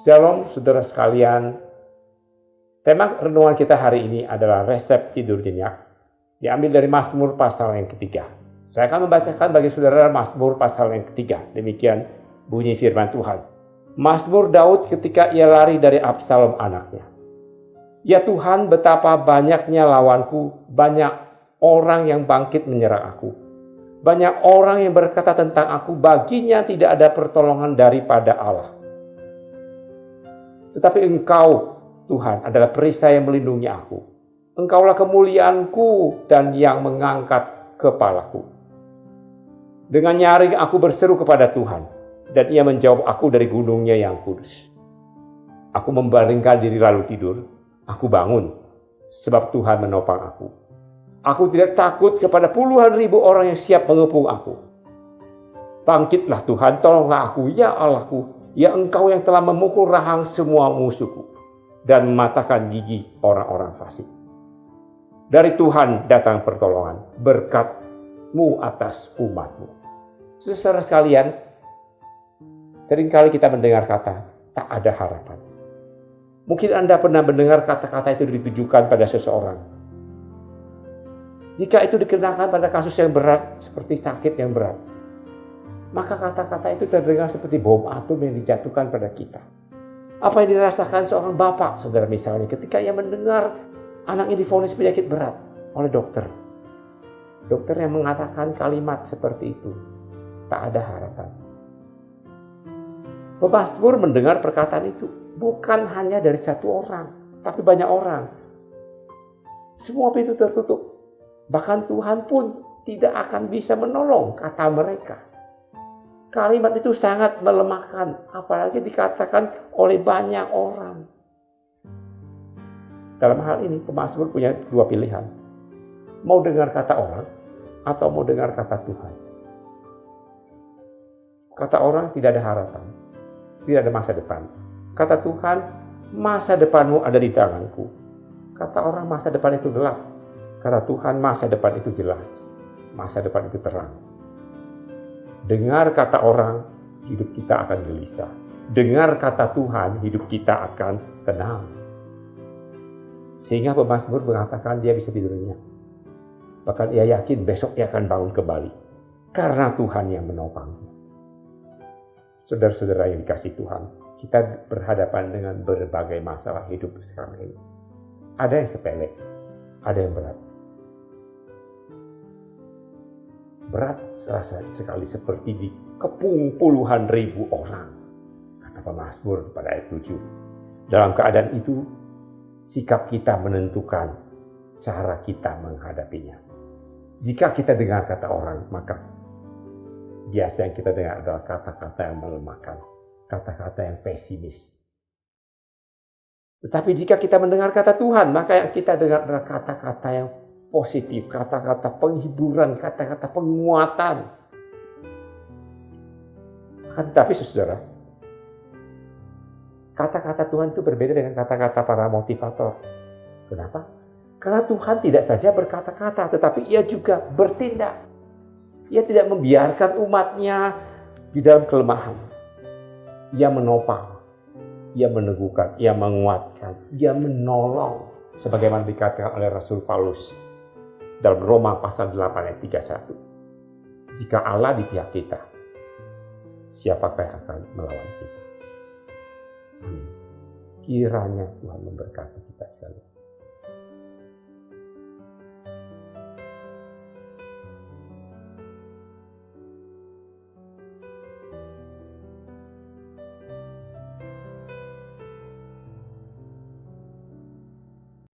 Shalom saudara sekalian. Tema renungan kita hari ini adalah resep tidur nyenyak. Diambil dari Mazmur pasal yang ketiga. Saya akan membacakan bagi saudara Mazmur pasal yang ketiga. Demikian bunyi firman Tuhan. Mazmur Daud ketika ia lari dari Absalom anaknya. Ya Tuhan, betapa banyaknya lawanku, banyak orang yang bangkit menyerang aku. Banyak orang yang berkata tentang aku, baginya tidak ada pertolongan daripada Allah. Tetapi Engkau, Tuhan, adalah perisai yang melindungi aku. Engkaulah kemuliaanku dan yang mengangkat kepalaku. Dengan nyaring aku berseru kepada Tuhan, dan Ia menjawab aku dari gunungnya yang kudus. Aku membaringkan diri lalu tidur, aku bangun, sebab Tuhan menopang aku. Aku tidak takut kepada puluhan ribu orang yang siap mengepung aku. Bangkitlah Tuhan, tolonglah aku, ya Allahku. Ya Engkau yang telah memukul rahang semua musuhku dan mematahkan gigi orang-orang fasik. Dari Tuhan datang pertolongan, berkat-Mu atas umat-Mu. Saudara sekalian, seringkali kita mendengar kata, tak ada harapan. Mungkin Anda pernah mendengar kata-kata itu ditujukan pada seseorang. Jika itu dikenakan pada kasus yang berat, seperti sakit yang berat, maka kata-kata itu terdengar seperti bom atom yang dijatuhkan pada kita. Apa yang dirasakan seorang bapak, saudara misalnya, ketika ia mendengar anaknya divonis penyakit berat oleh dokter. Dokter yang mengatakan kalimat seperti itu, tak ada harapan. Pemazmur mendengar perkataan itu, bukan hanya dari satu orang, tapi banyak orang. Semua pintu tertutup. Bahkan Tuhan pun tidak akan bisa menolong, kata mereka. Kalimat itu sangat melemahkan, apalagi dikatakan oleh banyak orang. Dalam hal ini, pemazmur punya dua pilihan. Mau dengar kata orang, atau mau dengar kata Tuhan. Kata orang tidak ada harapan, tidak ada masa depan. Kata Tuhan, masa depanmu ada di tanganku. Kata orang, masa depan itu gelap. Kata Tuhan, masa depan itu jelas. Masa depan itu terang. Dengar kata orang, hidup kita akan gelisah. Dengar kata Tuhan, hidup kita akan tenang. Sehingga pemazmur mengatakan dia bisa tidur nyenyak. Bahkan ia yakin besok ia akan bangun kembali. Karena Tuhan yang menopangnya. Saudara-saudara yang dikasihi Tuhan, kita berhadapan dengan berbagai masalah hidup sekarang ini. Ada yang sepele, ada yang berat. Berat serasa sekali seperti dikepung puluhan ribu orang, kata pemazmur pada ayat 7. Dalam keadaan itu, sikap kita menentukan cara kita menghadapinya. Jika kita dengar kata orang, maka biasa yang kita dengar adalah kata-kata yang melemahkan, kata-kata yang pesimis. Tetapi jika kita mendengar kata Tuhan, maka yang kita dengar adalah kata-kata yang positif, kata-kata penghiburan, kata-kata penguatan. Tetapi saudara, kata-kata Tuhan itu berbeda dengan kata-kata para motivator. Kenapa? Karena Tuhan tidak saja berkata-kata, tetapi Ia juga bertindak. Ia tidak membiarkan umatnya di dalam kelemahan. Ia menopang, Ia meneguhkan, Ia menguatkan, Ia menolong. Sebagaimana dikatakan oleh Rasul Paulus dalam Roma pasal 8 ayat 31. Jika Allah di pihak kita, siapakah yang akan melawan kita? Amin. Kiranya Tuhan memberkati kita sekalian.